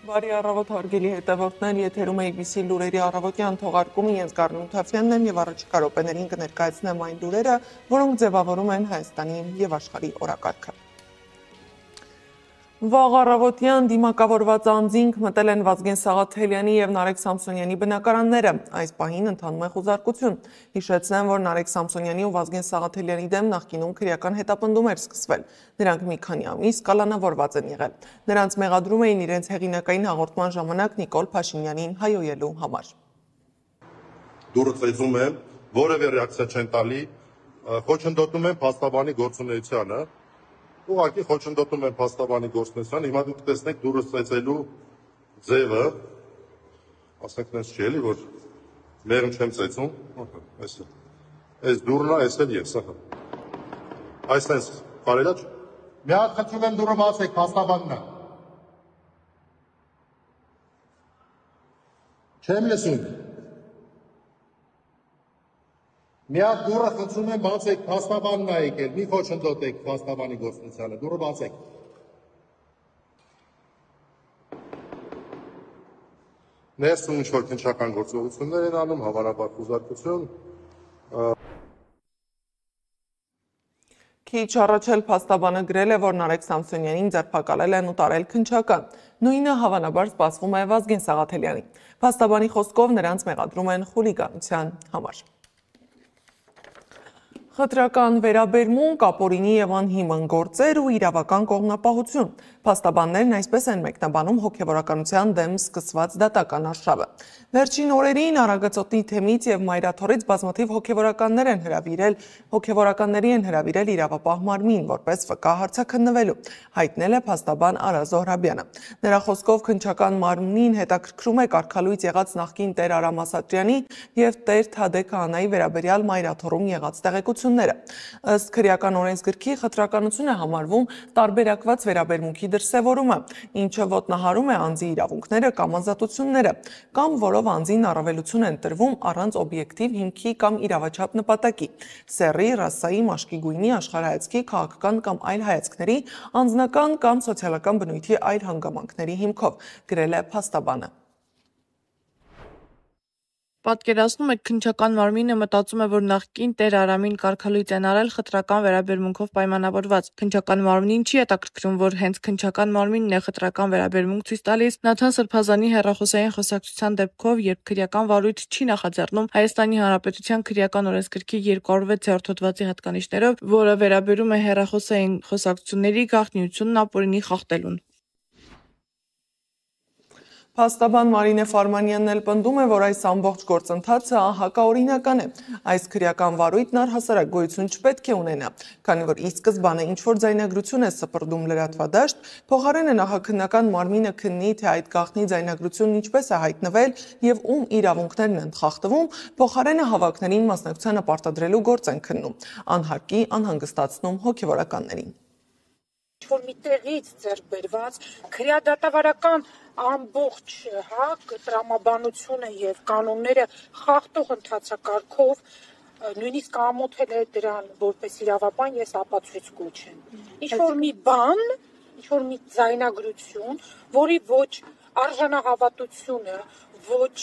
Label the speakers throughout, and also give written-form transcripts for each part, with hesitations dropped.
Speaker 1: Բարի առավոտ հարգելի հետևորդներ, եթերում ABC լուրերի առավոտյան թողարկումը ես Գառնու Թավյանն եմ եւ առաջիկա րոպեներին կներկայացնեմ այն լուրերը, որոնք ձևավորում են Հայաստանի եւ աշխարհի օրակարգը։ Վաղ առավոտյան դիմակավորված անձինք մտել են Վազգեն Սաղաթելյանի եւ Նարեկ Սամսոնյանի բնակարանները։ Այս պահին ընթանում է խոզարկություն։ Հիշեցնեմ, որ Նարեկ Սամսոնյանի ու Վազգեն Սաղաթելյանի դեմ նախկինում քրեական հետապնդում էր սկսվել։ Նրանք մի քանի ամիս կալանավորված են եղել։ Նրանց մեղադրում էին իրենց հեղինակային հաղորդման ժամանակ Նիկոլ Փաշինյանին հայոյելու համար։
Speaker 2: Դուրը ծեծում են, որևէ ռեակցիա չեն տալի, խոչընդոտում են փաստաբանի գործունեությանը։ Ուղղակի խոչընդոտում են փաստաբանի գործունեությանը, հիմա դուք տեսնեք դուրս ծեծելու ձևը, ասենք նենց չի էլի, որ մեղմ չեմ ծեծում, այս դուրն է, այս էլ ես, այս նենց կարելա չէ։ Մի հատ խնդրում եմ դուրը բացեք, փաստաբանն է։ Չեմ լսում։ Մի հատ դուրը խնդրում եմ բացեք, փաստաբանն է եկել, մի խոչընդոտեք փաստաբանի գործունեությանը, դուրը բացեք։ Ներսում ինչ-որ քննչական գործողություններ են անում, հավանաբար խոզարկություն։
Speaker 1: Քիչ առաջ էլ փաստաբանը գրել է, որ Նարեկ Սամսոնյանին ձերբակալել են ու տարել քննչական։ Նույնը հավանաբար սպասվում է Վազգեն Սաղաթելյանի։ Փաստաբանի խոսքով նրանց մեղադրում են խուլիգանության համար։ Խտրական վերաբերմունք, ապօրինի եւ անհիմն գործեր ու իրավական կողմնապահություն։ Փաստաբաններն այսպես են մեկնաբանում հոգևորականության դեմ սկսված դատական արշավը։ Վերջին օրերին Արագածոտնի թեմից եւ Մայրաթորից բազմաթիվ հոգևորականների են հրավիրել իրավապահ մարմին, որպես վկա հարցաքննվելու, հայտնել է փաստաբան Արա Զոհրաբյանը։ Նրա խոսքով քննչական մարմնին հետաքրքրում է կարգալույծ եղած նախկին տեր Արամ Ասատրյանի եւ տեր Թադե Քահանայի վերաբերյալ Մայրաթորում եղած տեղեկությունները։ Ըստ քրեական օրենսգրքի խտրականություն է համարվում տարբերակված վերաբերմունքի դրսևորումը, ինչը ոտնահարում է անձի իրավունքները կամ ազատությունները, կամ որով անձին առավելություն են տրվում առանց օբյեկտիվ հիմքի կամ իրավաչափ նպատակի, սեռի, ռասայի, մաշկի գույնի, աշխարհայացքի, քաղաքական կամ այլ հայացքների, անձնական կամ սոցիալական բնույթի այլ հանգամանքների հիմքով, գրել է փաստաբանը։
Speaker 3: Պատկերացնում եք, քննչական մարմինը մտածում է, որ նախկին տեր Արամին կարգալույծ են արել խտրական վերաբերմունքով պայմանավորված։ Քննչական մարմնին չի հետաքրքրում, որ հենց քննչական մարմինն է խտրական վերաբերմունք ցույց տալիս Նաթան Սրբազանի հեռախոսային խոսակցության դեպքով, երբ քրեական վարույթ չի նախաձեռնում Հայաստանի Հանրապետության քրեական օրենսգրքի 206 հոդվածի հատկանիշներով, որը վերաբերում է հեռախոսային խոսակցությունների գաղտնիությունն ապօրինի խախտելուն։
Speaker 1: Փաստաբան Մարինե Ֆարմանյանն էլ պնդում է, որ այս ամբողջ գործընթացը հակաօրինական է։ Այս քրեական վարույթն առհասարակ գոյություն չպետք է ունենա, քանի որ ի սկզբանե ինչ-որ ձայնագրություն է սպրդում լրատվադաշտ, փոխարենը նախաքննական մարմինը քննի, թե այդ գաղտնի ձայնագրությունն ինչպես է հայտնվել եւ ում իրավունքներն են խախտվում, փոխարենը հավաքներին մասնակցությանը պարտադրելու գործ են քննում, անհարկի անհանգստացնում հոգեվորականներին։
Speaker 4: Ինչ-որ մի տեղից ձեռք բերված քրեադատավարական ամբողջ տրամաբանությունը եւ կանոնները խախտող ընթացակարգով նույնիսկ ամոթել է դրան որպես իրավապան ես ապացույց կոչեմ։ Ինչ-որ մի բան, ինչ-որ մի ձայնագրություն, որի ոչ արժանահավատությունը, ոչ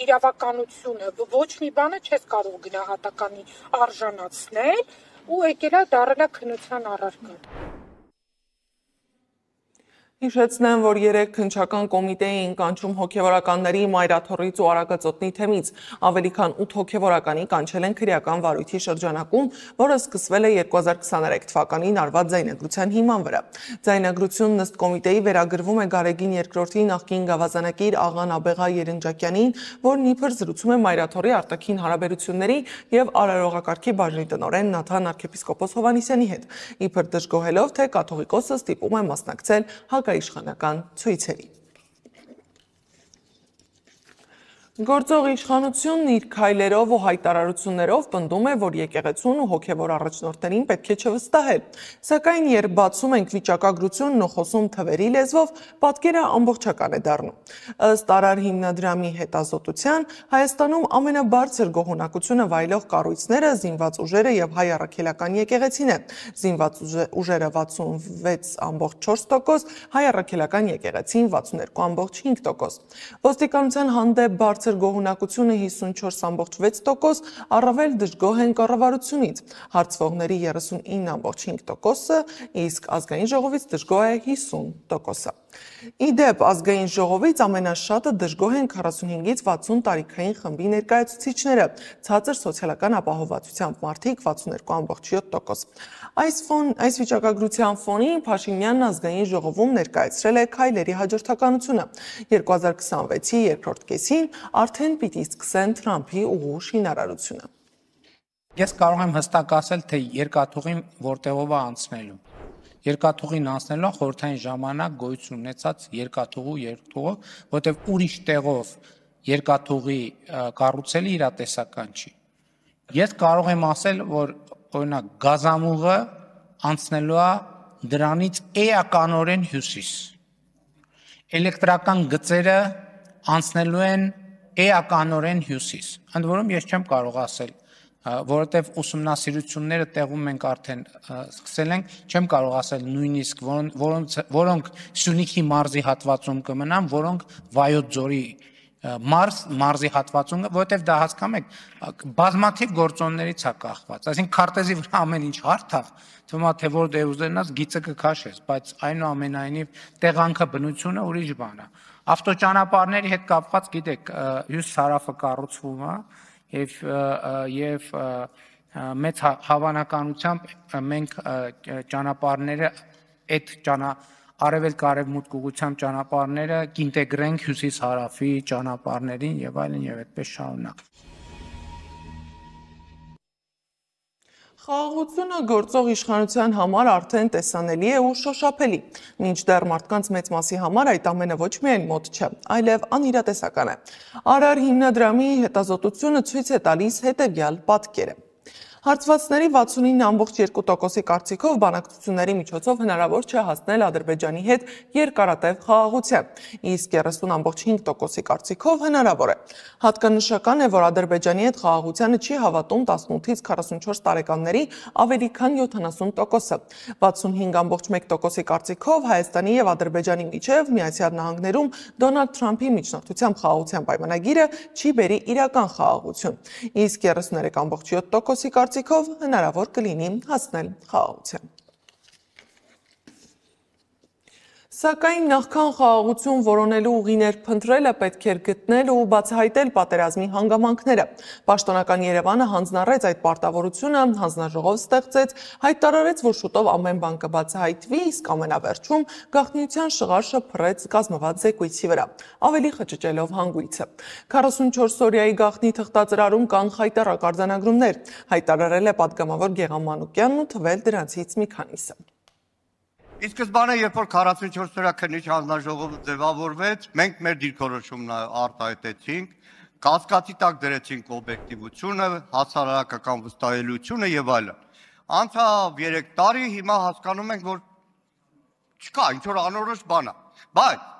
Speaker 4: իրավականությունը, ոչ մի բանը չես կարող գնահատականի արժանացնել ու եկել է դառել է քննության առարկա։
Speaker 1: Հիշեցնեմ, որ երեք քննչական կոմիտե էին կանչում հոգևորականների Մայրաթորից ու Արագածոտնի թեմից։ Ավելի քան 8 հոգևորականի կանչել են քրեական վարույթի շրջանակում, որը սկսվել է 2023 թվականին արված ձայնագրության հիման վրա։ Ձայնագրությունն ըստ կոմիտեի վերագրվում է Գարեգին II-ի նախկին գավազանակիր աղա Նաբեղա Երնջակյանին, որն իբր զրուցում է Մայրաթորի արտաքին հարաբերությունների եւ արարողակարգի բաժնի տնօրեն Նաթան arczepiskopos Հովհաննիսյանի հետ, իբր դժգոհելով, թե կաթողիկոսը ստիպում է մասնակցել հակաիշխանական ցույցերի։ Գործող իշխանությունն իր քայլերով ու հայտարարություններով պնդում է, որ եկեղեցուն ու հոգևոր առաջնորդներին պետք է չվստահել։ Սակայն երբ բացում ենք վիճակագրությունն ու խոսում թվերի լեզվով, պատկերը ամբողջական է դառնում։ Ըստ Արար հիմնադրամի հետազոտության, Հայաստանում ամենաբարձր գոհունակությունը վայելող կառույցները զինված ուժերը եւ հայ առաքելական եկեղեցին է։ Զինված ուժերը 66.4%, հայ առաքելական եկեղեցին 62.5%։ Ոստիկանության հանդեպ բարձր գոհունակությունը 54.6%, առավել դժգոհ են կառավարությունից, հարցվողների 39.5%-ը, իսկ ազգային ժողովից դժգոհ է 50%-ը։ Ի դեպ, ազգային ժողովից ամենաշատը դժգոհ են 45-ից 60 տարիքային խմբի ներկայացուցիչները, ցածր սոցիալական ապահովվածությամբ մարդիկ 62.7%։ Այս վիճակագրության ֆոնին Փաշինյանն ազգային ժողովում ներկայացրել է քայլերի հաջորդականությունը։ 2026-ի երկրորդ կեսին արդեն պիտի սկսեն Թրամփի ուղու շինարարությունը։
Speaker 5: Ես կարող եմ հստակ ասել, թե երկաթուղին որտեղով է անցնելու։ Երկաթուղին անցնելու խորհրդային ժամանակ գոյություն ունեցած երկաթուղու, որտեղ ուրիշ տեղով երկաթուղի կառուցելը իրատեսական չի։ Ես կարող եմ ասել, որ օրինակ գազամուղը անցնելու է դրանից էականորեն հյուսիս։ Էլեկտրական գծերը անցնելու են էականորեն հյուսիս։ Ընդ որում ես չեմ կարող ասել, որովհետև ուսումնասիրությունները տեղում ենք արդեն սկսել ենք, չեմ կարող ասել նույնիսկ որոնք Սյունիքի մարզի հատվածում կմնան, որոնք Վայոց ձորի մարզի հատվածում, որովհետև դա հասկանում եք, բազմաթիվ գործոններից է կախված, այսինքն քարտեզի վրա ամեն ինչ հարթ է, թվում է թե որ դե ուզենաս գիծը կքաշես, բայց այնուամենայնիվ տեղանքը բնությունը ուրիշ բան է։ Ավտոճանապարհների հետ կապված, գիտեք, հյուսիսարավը կառուցվում է եւ մեծ հավանականությամբ մենք ճանապարհները այդ արևելք-արևմուտք ուղղությամբ ճանապարհները կինտեգրենք հյուսիս-հարավի ճանապարհներին եւ այլն եւ այդպես շարունակ։
Speaker 1: Խաղաղությունը գործող իշխանության համար արդեն տեսանելի է ու շոշափելի, մինչդեռ մարդկանց մեծ մասի համար այդ ամենը ոչ միայն մոտ չէ, այլև անիրատեսական է։ Արար հիմնադրամի հետազոտությունը ցույց է տալիս հետևյալ պատկերը։ Հարցվածների 69.2%-ի կարծիքով բանակցությունների միջոցով հնարավոր չէ հասնել Ադրբեջանի հետ երկարատև խաղաղության, իսկ 30.5%-ի կարծիքով հնարավոր է։ Հատկանշական է, որ Ադրբեջանի հետ խաղաղությանը չի հավատում 18-ից 44 տարեկանների ավելի քան 70%-ը։ 65.1%-ի կարծիքով Հայաստանի եւ Ադրբեջանի միջև Միացյալ Նահանգներում Դոնալդ Թրամփի միջնորդությամբ խաղաղության պայմանագիրը չի բերի իրական խաղաղություն, իսկ 33.7%-ի կարծիքով հնարավոր կլինի հասնել խաղաղության։ Սակայն նախքան խաղաղություն որոնելու ուղիներ փնտրելը պետք էր գտնել ու բացահայտել պատերազմի հանգամանքները։ Պաշտոնական Երևանը հանձնառեց այդ պարտավորությունը, հանձնաժողով ստեղծեց, հայտարարեց, որ շուտով ամեն բան կբացահայտվի, իսկ ամենավերջում գաղտնիության շղարշը փռեց կազմված զեկույցի վրա, ավելի խճճելով հանգույցը։ 44 օրյայի գաղտնի թղթածրարում կան խայտառակ արձանագրումներ, հայտարարել է պատգամավոր Գեգամ Մանուկյանն ու թվել դրանցից մի քանիսը։
Speaker 6: Իսկ սկզբանե, երբ որ 44 օրյա քննիչ հանձնաժողովը ձևավորվեց, մենք մեր դիրքորոշումն արտահայտեցինք, կասկածի տակ դրեցինք օբյեկտիվությունը, հասարակական վստահելիությունը եւ այլն։ Անցավ 3 տարի, հիմա հասկանում ենք, որ չկա, ինչ որ անորոշ բան է։ Բայց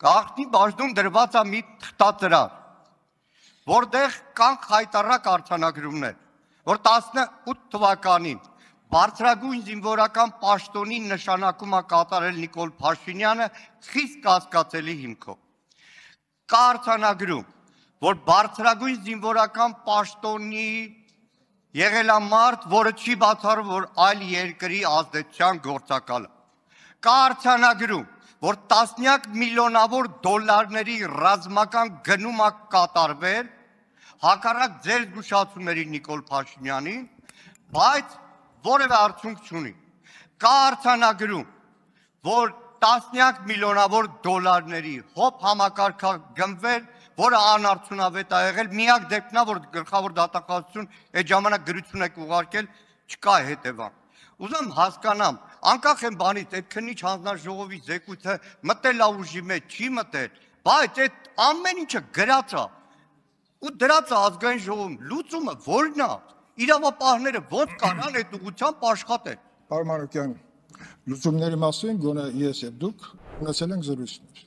Speaker 6: գաղտնի բաժնում դրված է մի թղթածրար, որտեղ կան խայտառակ արձանագրումներ, որ 18 թվականին բարձրագույն զինվորական պաշտոնի նշանակում է կատարել Նիկոլ Փաշինյանը խիստ կասկածելի հիմքով։ Կա արձանագրում, որ բարձրագույն զինվորական պաշտոնի եղել է մարդ, որը չի բացառում, որ այլ երկրի ազդեցության գործակալ է։ Կա արձանագրում, որ տասնյակ միլիոնավոր դոլարների ռազմական գնում է կատարվել, հակառակ ձեր զգուշացումների Նիկոլ Փաշինյանին, բայց որևէ արդյունք չունի։ Կա արձանագրում, որ տասնյակ միլիոնավոր դոլարների հոբ համակարգ գնվել, որը անարդյունավետ է եղել, միակ դեպքն է, որ գլխավոր դատախազություն այդ ժամանակ գրություն եք ուղարկել, չկա հետևանք։ Ուզում հասկանամ, անկախ եմ բանից, այդ քննիչ հանձնաժողովի զեկույցը մտել է ուժի մեջ, չի մտել, Բայց այդ ամեն ինչը գրած է ու դրած է ազգային ժողովում, լուծումը որն է, իրավապահները ոնց կանան այդ ուղղությամբ աշխատել։
Speaker 7: Պարոն Մանուկյան, լուծումների մասին գոնե ես եւ դուք ունեցել ենք զրույցներ։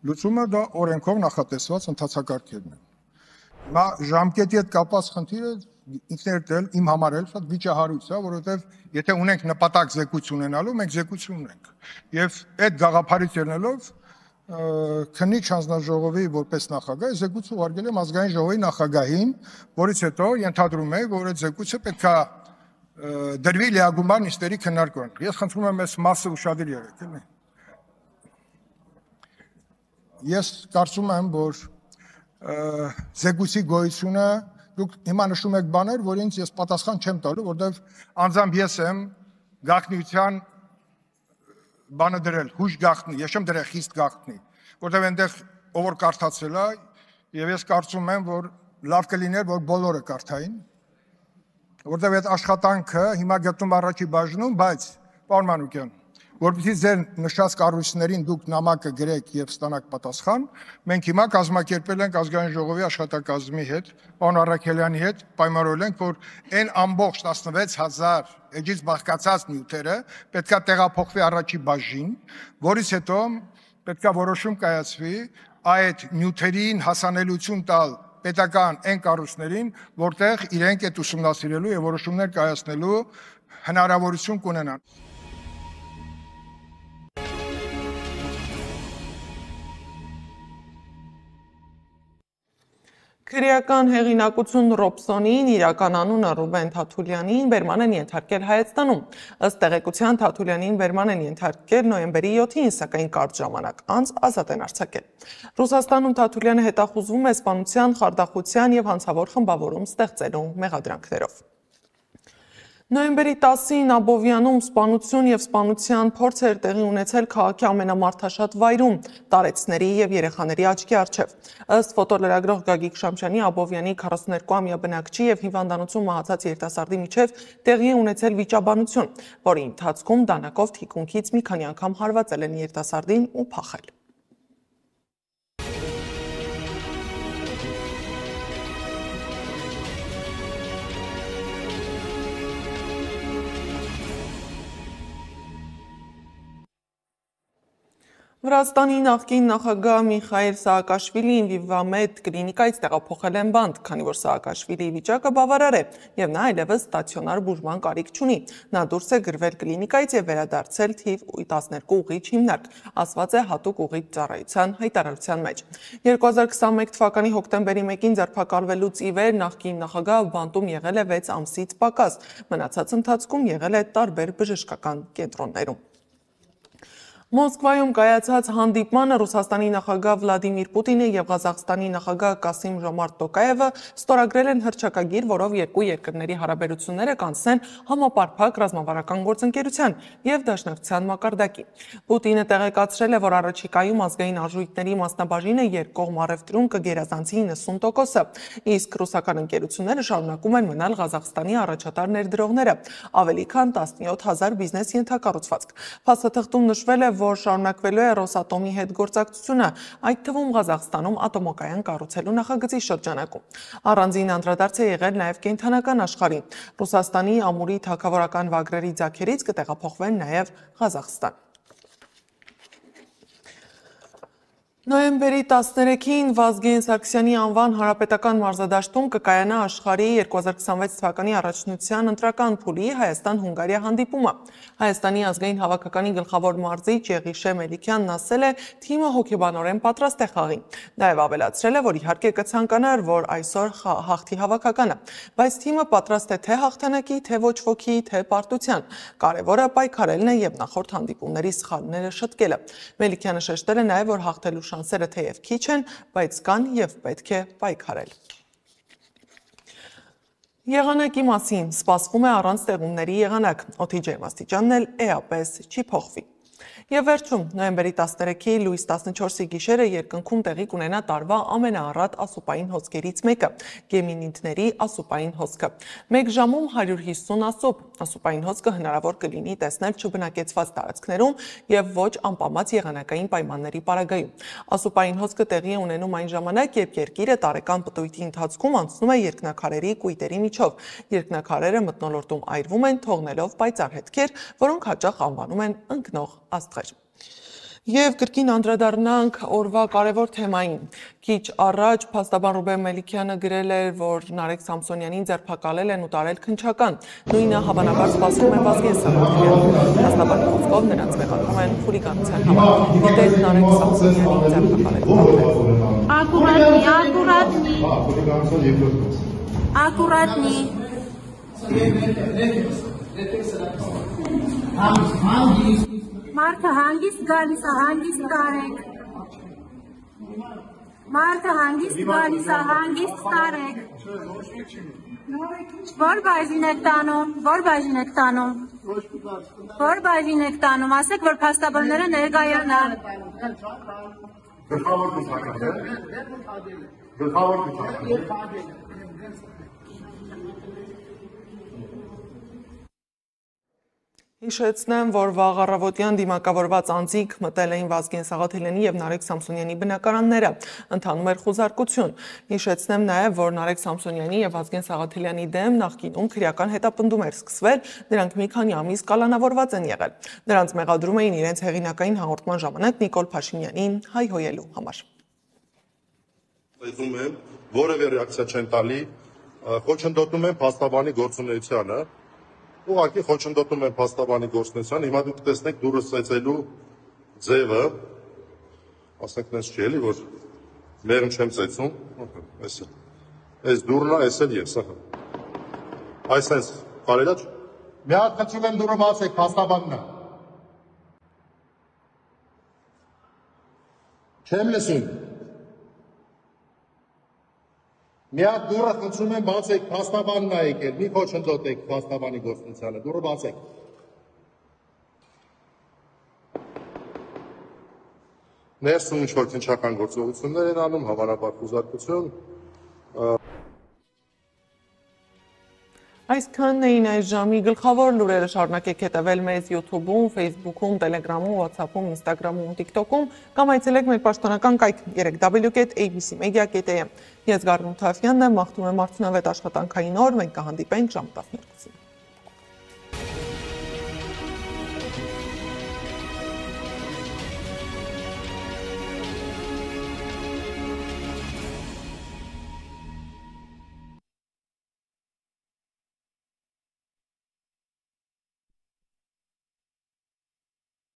Speaker 7: Լուծումը դա օրենքով նախատեսված ընթացակարգերն են։ Հիմա ժամկետի հետ կապված խնդիրը ինքներդ էլ իմ համար էլ շատ վիճահարույց է, որովհետեւ եթե ունենք նպատակ զեկույց ունենալու, մենք զեկույց ունենք։ Եվ այդ գաղափարից ելնելով քննիչ հանձնաժողովի որպես նախագահ զեկույց ուղարկել եմ ազգային ժողովի նախագահին, որից հետո ենթադրում եմ, որ այդ զեկույցը պետք է դրվի լիագումար նիստերի քննարկման։ Ես խնդրում եմ այս մասը ուշադիր եղեք, էլի։ Ես կարծում եմ, որ զեկույցի գոյությունը դուք հիմա նշում եք բաներ, որ ինձ ես պատասխան չեմ տալու, որտեղ անձամբ ես եմ գաղտնիության բանը դրել, հույժ գաղտնի, ես չեմ դրել խիստ գաղտնի, որտեղ այնտեղ ով որ կարդացել է, եւ ես կարծում եմ, որ լավ կլիներ, որ բոլորը կարդային, որտեղ այդ աշխատանքը հիմա գտնում առաջի բաժնում, բայց պարոն Մանուկյան, որպեսզի ձեր նշած կառույցներին դուք նամակը գրեք եւ ստանաք պատասխան, մենք հիմա կազմակերպել ենք ազգային ժողովի աշխատակազմի հետ, պարոն Առաքելյանի հետ, պայմանավորել ենք, որ այն ամբողջ 16000 էջից բաղկացած նյութերը պետքա տեղափոխվի առաջի բաժին, որից հետո պետքա որոշում կայացվի այդ նյութերին հասանելիություն տալ պետական այն կառույցներին, որտեղ իրենք այդ ուսումնասիրելու եւ որոշումներ կայացնելու հնարավորություն կունենան։
Speaker 1: Քրեական հեղինակություն Ռոբսոնին, իրական անունը Ռուբեն Թաթուլյանին բերման են ենթարկել Հայաստանում։ Ըստ տեղեկության Թաթուլյանին բերման են ենթարկել նոյեմբերի 7-ին, սակայն կարճ ժամանակ անց ազատ են արձակել։ Ռուսաստանում Թաթուլյանը հետախուզվում է սպանության, խարդախության եւ հանցավոր խմբավորում ստեղծելու մեղադրանքներով։ Նոյեմբերի 10-ին Աբովյանում սպանություն եւ սպանության փորձ էր տեղի ունեցել քաղաքի ամենամարդաշատ վայրում, տարեցների եւ երեխաների աչքի առջեւ։ Ըստ ֆոտոլրագրող Գագիկ Շամշյանի, Աբովյանի 42-ամյա բնակչի եւ հիվանդանոցում մահացած երիտասարդի միջև տեղի է ունեցել վիճաբանություն, որի ընթացքում դանակով թիկունքից մի քանի անգամ հարվածել են երիտասարդին ու փախել։ Վրաստանի նախկին նախագահ Միխայել Սահակաշվիլին Վիվամեդ կլինիկայից տեղափոխել են բանտ, քանի որ Սահակաշվիլիի վիճակը բավարար է եւ նա այլևս ստացիոնար բուժման կարիք չունի։ Նա դուրս է գրվել կլինիկայից եւ վերադարձել թիվ 12 ուղիչ հիմնարկ, ասված է հատուկ ուղիչ ծառայության հայտարարության մեջ։ 2021 թվականի հոկտեմբերի 1-ին ձերբակալվելուց ի վեր նախկին նախագահը բանտում եղել է 6 ամսից պակաս, մնացած ընթացքում եղել է տարբեր բժշկական կենտրոններում։ Մոսկվայում կայացած հանդիպմանը Ռուսաստանի նախագահ Վլադիմիր Պուտինը եւ Ղազախստանի նախագահ Կասիմ Ժոմարտ Տոկաևը ստորագրել են հռչակագիր, որով երկու երկրների հարաբերությունները կանցնեն համապարփակ ռազմավարական գործընկերության եւ դաշնակցության մակարդակի։ Պուտինը տեղեկացրել է, որ առաջիկայում ազգային արժույթների մասնաբաժինը երկկողմ առևտրում կգերազանցի 90%, իսկ ռուսական ընկերությունները շարունակում են մնալ Ղազախստանի առաջատար ներդրողները, ավելի քան 17000 բիզնես ենթակառուցվածք։ Փաստաթղթում նշվել է, որ շարունակվելու է Ռոսատոմի հետ գործակցությունը, այդ թվում Ղազախստանում ատոմակայան կառուցելու նախագծի շրջանակում։ Առանձին անդրադարձ է եղել նաև կենդանական աշխարհին։ Ռուսաստանի ամուրի թագավորական վագրերի ձագերից կտեղափոխվեն նաև Ղազախստան։ Նոյեմբերի 13-ին Վազգեն Սարգսյանի անվան հանրապետական մարզադաշտում կկայանա աշխարհի 2026 թվականի առաջնության ընտրական փուլի Հայաստան-Հունգարիա հանդիպումը։ Հայաստանի ազգային հավաքականի գլխավոր մարզիչ Եղիշե Մելիքյանն ասել է, թիմը հոգեբանորեն պատրաստ է խաղին։ Նաև ավելացրել է, որ իհարկե կցանկանար, որ այսօր հաղթի հավաքականը, բայց թիմը պատրաստ է թե հաղթանակի, թե ոչ ոքի, թե պարտության։ Կարևորը պայքարելն է եւ նախորդ հանդիպումների սխալները շտկելը։ Մելիքյանը շեշտել է նաև, որ հաղթելու շանսերը թեև քիչ են, բայց կան եւ պետք է պայքարել։ Եղանակի մասին սպասվում է առանց տեղումների եղանակ, օդի ջերմաստիճանն էլ էապես չի փոխվի։ Եվ վերջում, նոյեմբերի 13-ի լույս 14-ի գիշերը երկնքում տեղի կունենա տարվա ամենաառատ ասուպային հոսքերից մեկը՝ Գեմինիդների ասուպային հոսքը։ Մեկ ժամում 150 ասուպ։ Ասուպային հոսքը հնարավոր կլինի տեսնել չբնակեցված տարածքներում եւ ոչ անպամած եղանակային պայմանների պարագայում։ Ասուպային հոսքը տեղի է ունենում այն ժամանակ, երբ երկիրը տարեկան պտույտի ընթացքում անցնում է երկնաքարերի կույտերի միջով։ Երկնաքարերը մթնոլորտում այրվում են, թողնելով պայծառ հետքեր, որոնք հաճախ անվանում են ընկնող աստղեր։ Եվ կրկին անդրադառնանք օրվա կարևոր թեմային։ Քիչ առաջ փաստաբան Ռուբեն Մելիքյանը գրել էր, որ Նարեկ Սամսոնյանին ձերբակալել են ու տարել քննչական։ Նույնը հավանաբար սպասվում է Վազգեն Սարոյանի։ Փաստաբանի խոսքով նրանց մեղադրում են խուլիգանության համար։ Գիտեք Նարեկ Սամսոնյանին ձերբակալել։
Speaker 8: Ակուրատնի։ Մարդը հանգիստ գալիս է, հանգիստ տարեք։ Մարդը հանգիստ գալիս է, հանգիստ տարեք։ Որ բաժին եք տանում, որ բաժին եք տանում։ Որ բաժին եք տանում, ասեք, որ փաստաբանները ներկայանան։
Speaker 2: Գլխավոր գծակը։ Գլխավոր գծակը։
Speaker 1: Հիշեցնեմ, որ վաղ առավոտյան դիմակավորված անձինք մտել էին Վազգեն Սաղաթելյանի եւ Նարեկ Սամսոնյանի բնակարանները, ընթանում էր խուզարկություն։ Հիշեցնեմ նաեւ, որ Նարեկ Սամսոնյանի եւ Վազգեն Սաղաթելյանի դեմ նախկինում քրեական հետապնդում էր սկսվել, նրանք մի քանի ամիս կալանավորված են եղել։ Նրանց մեղադրում էին իրենց հեղինակային հաղորդման ժամանակ Նիկոլ Փաշինյանին հայհոյելու համար։
Speaker 2: Ասում եմ, որևէ ռեակցիա չեն տալի, խոչընդոտում են փաստաբանի գործունեությանը։ Ուղղակի խոչընդոտում են փաստաբանի գործունեությանը, հիմա դուք տեսնեք դուրս ծեծելու ձևը, ասենք նես չի էլի, որ մեղմ չեմ ծեծում, այս դուրն է, այս էլ ես, այսպես կարելի է։ Մի հատ խնդրում եմ դուրը բացեք, փաստաբանն է։ Չեմ լսում։ Մի հատ դուրը խնդրում եմ բացեք, փաստաբանն է եկել, մի խոչընդոտեք փաստաբանի գործունեությանը, դուրը բացեք։ Ներսում ինչ-որ քննչական գործողություններ են անում, հավանաբար խուզարկություն։
Speaker 1: Այսքանն էին այս ժամի գլխավոր լուրերը, շարունակեք հետևել մեզ YouTube-ում, Facebook-ում, Telegram-ում, WhatsApp-ում, Instagram-ում, TikTok-ում կամ այցելեք մեր պաշտոնական կայք www.abcmedia.am։ Ես Գառնու Թավյանն եմ, մաղթում եմ արդյունավետ աշխատանքային օր, մենք կհանդիպենք ժամը 12-ին։